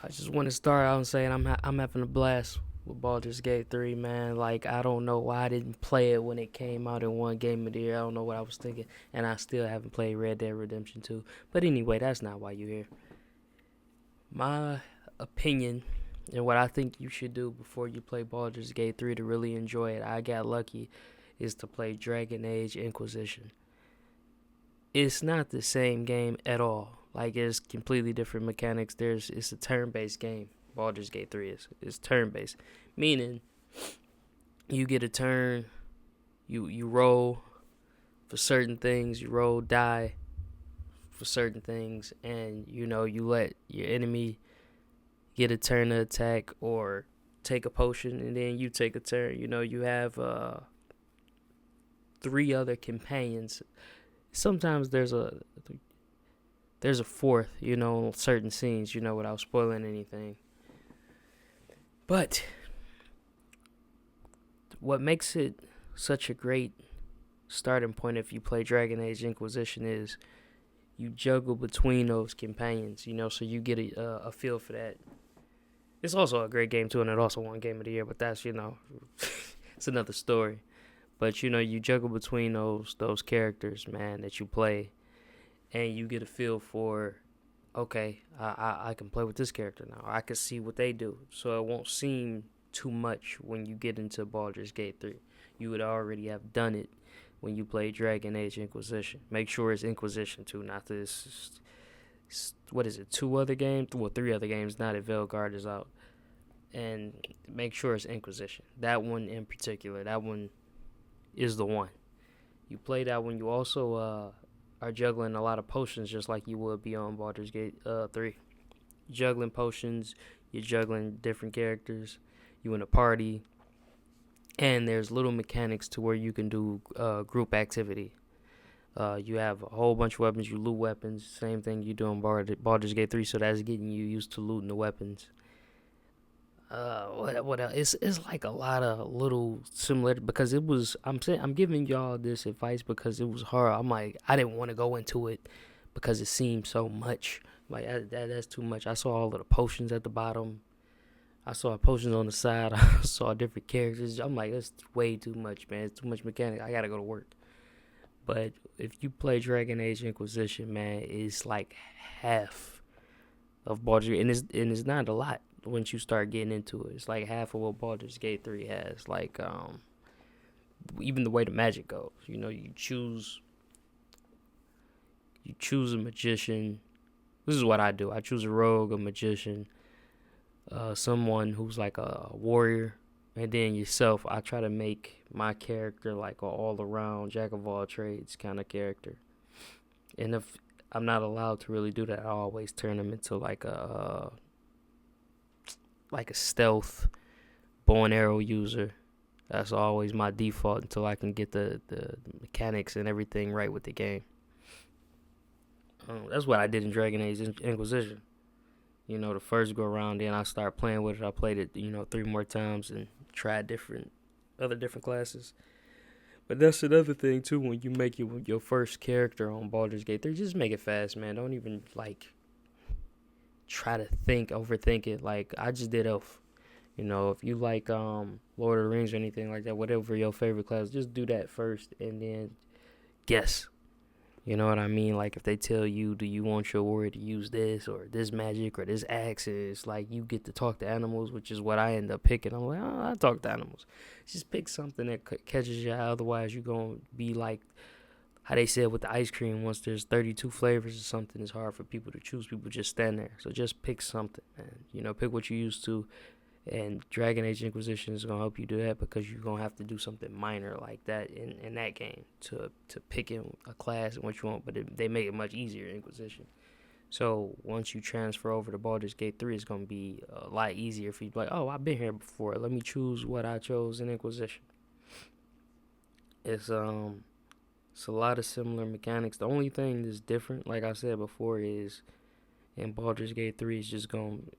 I just want to start out saying I'm having a blast with Baldur's Gate 3, man. Like, I don't know why I didn't play it when it came out in one game of the year. I don't know what I was thinking, and I still haven't played Red Dead Redemption 2. But anyway, that's not why you're here. My opinion and what I think you should do before you play Baldur's Gate 3 to really enjoy it, I got lucky, is to play Dragon Age Inquisition. It's not the same game at all. Like, it's completely different mechanics. It's a turn-based game. Baldur's Gate 3 is turn-based, meaning you get a turn, you roll for certain things, you roll die for certain things, and you let your enemy get a turn to attack or take a potion, and then you take a turn. You have three other companions. Sometimes there's a fourth, certain scenes, without spoiling anything. But what makes it such a great starting point if you play Dragon Age Inquisition is you juggle between those companions, so you get a feel for that. It's also a great game too, and it also won Game of the Year, but that's, it's another story. But you juggle between those characters, man, that you play, and you get a feel for, okay, I can play with this character now. I can see what they do, so it won't seem too much when you get into Baldur's Gate 3. You would already have done it when you play Dragon Age Inquisition. Make sure it's Inquisition too, not this. What is it? 2 other games? Well, 3 other games. Now that Veilguard is out, and make sure it's Inquisition. That one in particular. That one is the one. You play that one. You also are juggling a lot of potions, just like you would be on Baldur's Gate 3. You're juggling potions. You're juggling different characters. You in a party. And there's little mechanics to where you can do group activity. You have a whole bunch of weapons. You loot weapons. Same thing you do in Baldur's Gate 3. So that's getting you used to looting the weapons. What else? It's like a lot of little similar because it was. I'm giving y'all this advice because it was hard. I'm like, I didn't want to go into it because it seemed so much. Like that's too much. I saw all of the potions at the bottom. I saw potions on the side. I saw different characters. I'm like, that's way too much, man. It's too much mechanic. I gotta go to work. But if you play Dragon Age Inquisition, man, it's like half of Baldur's Gate, and it's not a lot once you start getting into it. It's like half of what Baldur's Gate 3 has. Like even the way the magic goes. You choose a magician. This is what I do. I choose a rogue, a magician, someone who's like a warrior, and then yourself. I try to make my character like an all-around jack of all trades kind of character. And if I'm not allowed to really do that, I always turn them into like a stealth bow and arrow user. That's always my default until I can get the mechanics and everything right with the game. That's what I did in Dragon Age Inquisition. The first go around, then I start playing with it. I played it, 3 more times and tried other different classes. But that's another thing too. When you make your first character on Baldur's Gate 3, just make it fast, man. Don't even try to overthink it. Like I just did Elf. If you like Lord of the Rings or anything like that, whatever your favorite class, just do that first and then guess. You know what I mean? Like if they tell you, do you want your warrior to use this or this magic or this axe? It's like you get to talk to animals, which is what I end up picking. I'm like, I talk to animals. Just pick something that catches your eye. Otherwise, you're going to be like how they said with the ice cream. Once there's 32 flavors or something, it's hard for people to choose. People just stand there. So just pick something, man. Pick what you're used to. And Dragon Age Inquisition is going to help you do that because you're going to have to do something minor like that in that game to pick in a class and what you want. But they make it much easier in Inquisition. So once you transfer over to Baldur's Gate 3, it's going to be a lot easier for you to be like, oh, I've been here before. Let me choose what I chose in Inquisition. It's a lot of similar mechanics. The only thing that's different, like I said before, is in Baldur's Gate 3 is just going to,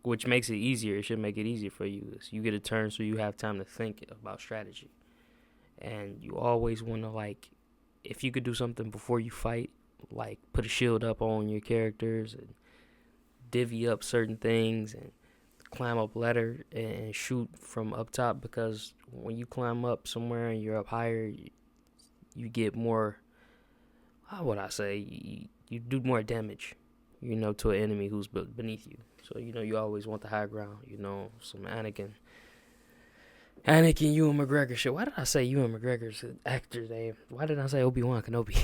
which makes it easier. It should make it easier for you. You get a turn so you have time to think about strategy. And you always want to, if you could do something before you fight, like put a shield up on your characters and divvy up certain things and climb up ladder and shoot from up top, because when you climb up somewhere and you're up higher, you get more, how would I say, you do more damage, to an enemy who's beneath you. So, you always want the high ground, some Anakin, Ewan McGregor shit. Why did I say Ewan McGregor's actor's name? Why did I say Obi-Wan Kenobi?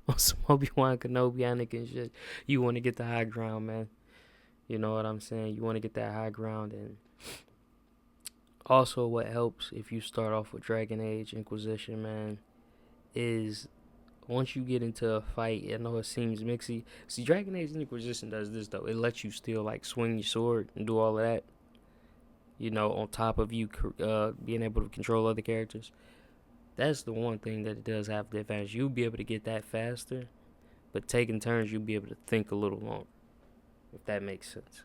On some Obi-Wan Kenobi, Anakin shit. You want to get the high ground, man. You know what I'm saying? You want to get that high ground. And also what helps if you start off with Dragon Age Inquisition, man, is once you get into a fight, I know it seems mixy. See, Dragon Age Inquisition does this, though. It lets you still, swing your sword and do all of that. On top of you being able to control other characters. That's the one thing that it does have the advantage. You'll be able to get that faster, but taking turns, you'll be able to think a little longer, if that makes sense.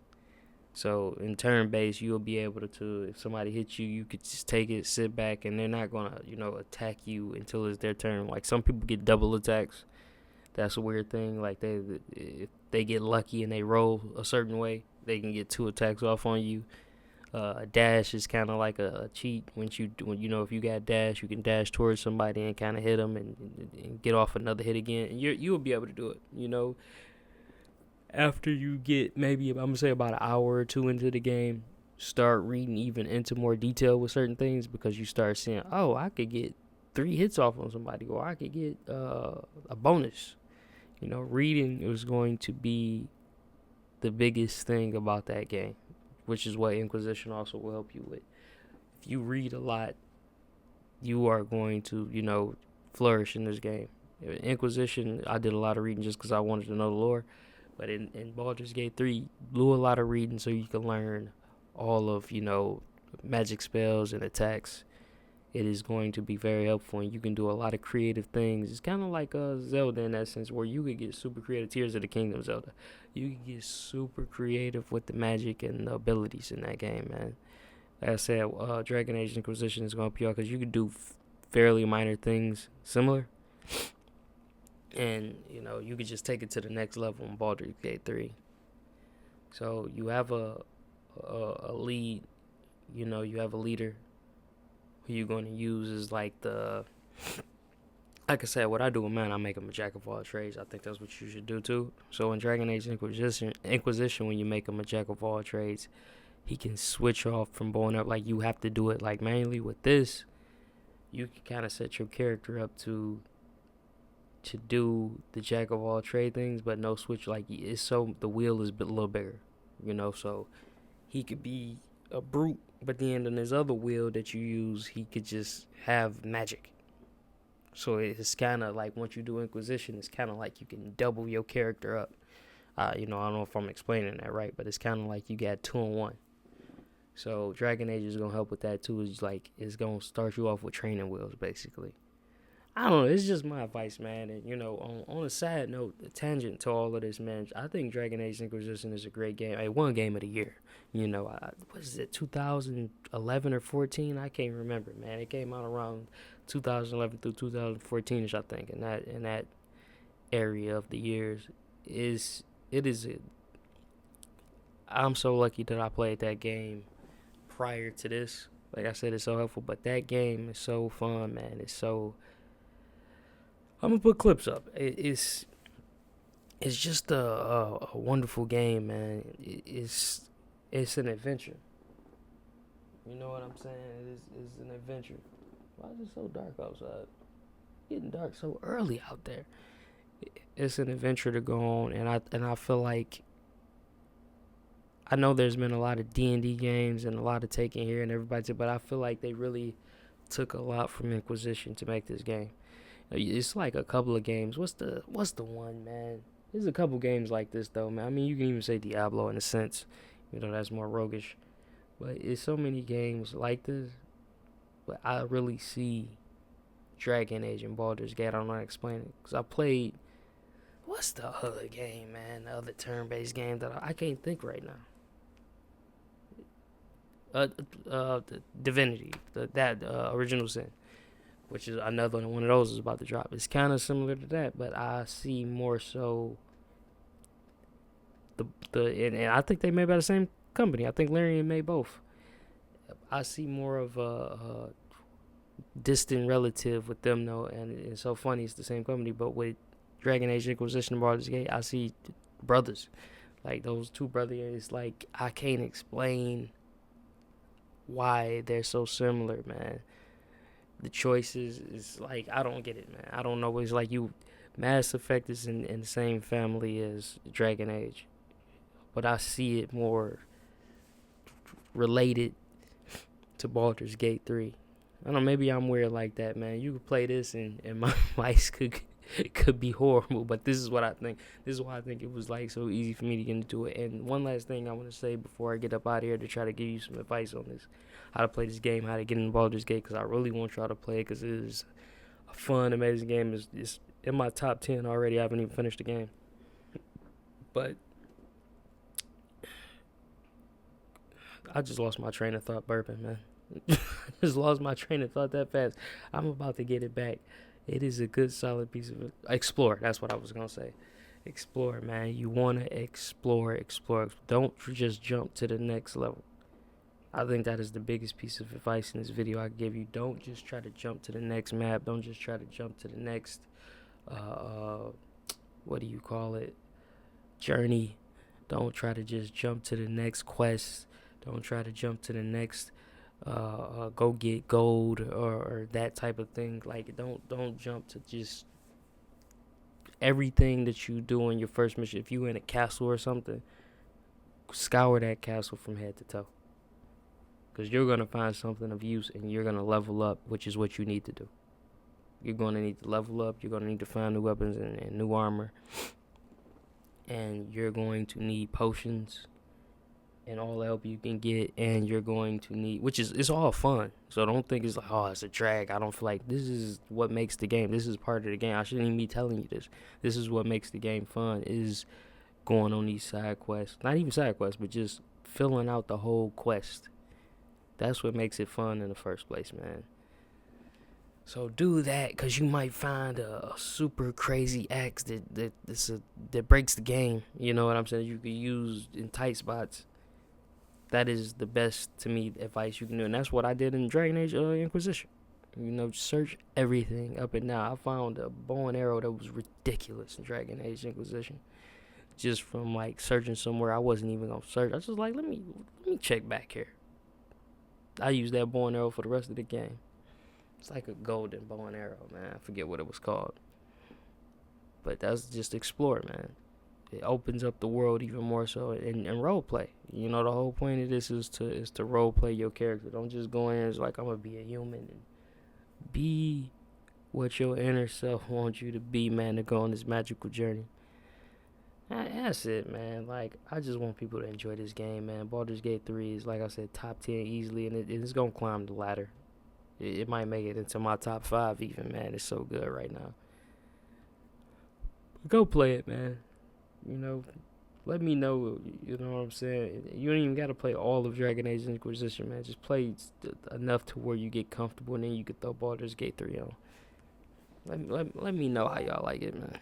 So in turn-based, you'll be able to, if somebody hits you, you could just take it, sit back, and they're not going to, attack you until it's their turn. Like, some people get double attacks. That's a weird thing. Like, if they get lucky and they roll a certain way, they can get 2 attacks off on you. A dash is kind of like a cheat. If you got dash, you can dash towards somebody and kind of hit them and get off another hit again. And you'll be able to do it, After you get maybe, I'm going to say, about an hour or 2 into the game, start reading even into more detail with certain things, because you start seeing, I could get 3 hits off on somebody, or I could get a bonus. Reading is going to be the biggest thing about that game, which is what Inquisition also will help you with. If you read a lot, you are going to, flourish in this game. Inquisition, I did a lot of reading just because I wanted to know the lore. But in Baldur's Gate 3, do a lot of reading so you can learn all of, magic spells and attacks. It is going to be very helpful, and you can do a lot of creative things. It's kind of like Zelda in that sense, where you could get super creative. Tears of the Kingdom Zelda. You can get super creative with the magic and the abilities in that game, man. Like I said, Dragon Age Inquisition is going to help you out, because you can do fairly minor things similar. And, you could just take it to the next level in Baldur's Gate 3. So you have a lead, you have a leader who you're going to use is like I said, what I do with man, I make him a jack of all trades. I think that's what you should do too. So in Dragon Age Inquisition, when you make him a jack of all trades, he can switch off from blowing up. Like, you have to do it like manually. With this, you can kind of set your character up to do the jack of all trade things, but no switch. Like, it's so the wheel is a little bigger, so he could be a brute, but then on his other wheel that you use, he could just have magic. So it's kind of like, once you do Inquisition, it's kind of like you can double your character up. I don't know if I'm explaining that right, but it's kind of like you got 2 in 1. So Dragon Age is going to help with that too. It's going to start you off with training wheels, basically. I don't know. It's just my advice, man. And, on a side note, a tangent to all of this, man, I think Dragon Age Inquisition is a great game. It won Game of the Year. What is it, 2011 or 14? I can't remember, man. It came out around 2011 through 2014-ish, I think. In that area of the years, I'm so lucky that I played that game prior to this. Like I said, it's so helpful. But that game is so fun, man. It's so... I'm gonna put clips up. It's just a wonderful game, man. It's an adventure. You know what I'm saying? It's an adventure. Why is it so dark outside? It's getting dark so early out there. It's an adventure to go on, and I feel like, I know there's been a lot of D&D games and a lot of taking here and everybody, but I feel like they really took a lot from Inquisition to make this game. It's like a couple of games. What's the one, man? There's a couple games like this, though, man. I mean, you can even say Diablo in a sense. That's more roguish. But it's so many games like this. But I really see Dragon Age and Baldur's Gate. I don't know how to explain it. Because I played... What's the other game, man? The other turn-based game that I can't think right now. Divinity. That Original Sin. Which is another one of those is about to drop. It's kind of similar to that, but I see more so and I think they made by the same company. I think Larian made both. I see more of a distant relative with them though, and it's so funny it's the same company, but with Dragon Age Inquisition and Baldur's Gate, I see brothers. Like those two brothers, like I can't explain why they're so similar, man. The choices is like I don't get it, man. I don't know. It's like Mass Effect is in the same family as Dragon Age, but I see it more related to Baldur's Gate 3. I don't know, maybe I'm weird like that, man. You could play this and my mice could be horrible, but this is what I think. This is why I think it was like so easy for me to get into it. And one last thing I want to say before I get up out of here to try to give you some advice on this, how to play this game, how to get in Baldur's Gate, because I really want y'all to play it because it is a fun, amazing game. It's in my top 10 already. I haven't even finished the game. But I just lost my train of thought burping, man. I just lost my train of thought that fast. I'm about to get it back. It is a good, solid piece of explore. That's what I was gonna say. Explore, man. You wanna explore. Don't just jump to the next level. I think that is the biggest piece of advice in this video I give you. Don't just try to jump to the next map. Don't just try to jump to the next, what do you call it? Journey. Don't try to just jump to the next quest. Don't try to jump to the next go get gold or that type of thing. Like don't jump to just everything that you do in your first mission. If you in a castle or something, scour that castle from head to toe, because you're gonna find something of use and you're gonna level up, which is what you need to do. You're gonna need to level up. You're gonna need to find new weapons and new armor, and you're going to need potions and all the help you can get, and you're going to need, which is, it's all fun. So don't think it's like, oh, it's a drag. I don't feel like this is what makes the game. This is part of the game. I shouldn't even be telling you this. This is what makes the game fun, is going on these side quests. Not even side quests, but just filling out the whole quest. That's what makes it fun in the first place, man. So do that, because you might find a super crazy axe that breaks the game. You know what I'm saying? You could use in tight spots. That is the best, to me, advice you can do. And that's what I did in Dragon Age Inquisition. You know, search everything up and down. I found a bow and arrow that was ridiculous in Dragon Age Inquisition. Just from, like, searching somewhere I wasn't even going to search. I was just like, let me check back here. I used that bow and arrow for the rest of the game. It's like a golden bow and arrow, man. I forget what it was called. But that's just explore, man. It opens up the world even more so, and role play. You know, the whole point of this is to role play your character. Don't just go in and it's like, I'm gonna be a human. And be what your inner self wants you to be, man, to go on this magical journey. That's it, man. Like, I just want people to enjoy this game, man. Baldur's Gate 3 is, like I said, top 10 easily, and it's gonna climb the ladder. It might make it into my top 5 even, man. It's so good right now. Go play it, man. You know, let me know, you know what I'm saying? You don't even got to play all of Dragon Age Inquisition, man. Just play enough to where you get comfortable, and then you can throw Baldur's Gate 3 on. Let me know how y'all like it, man.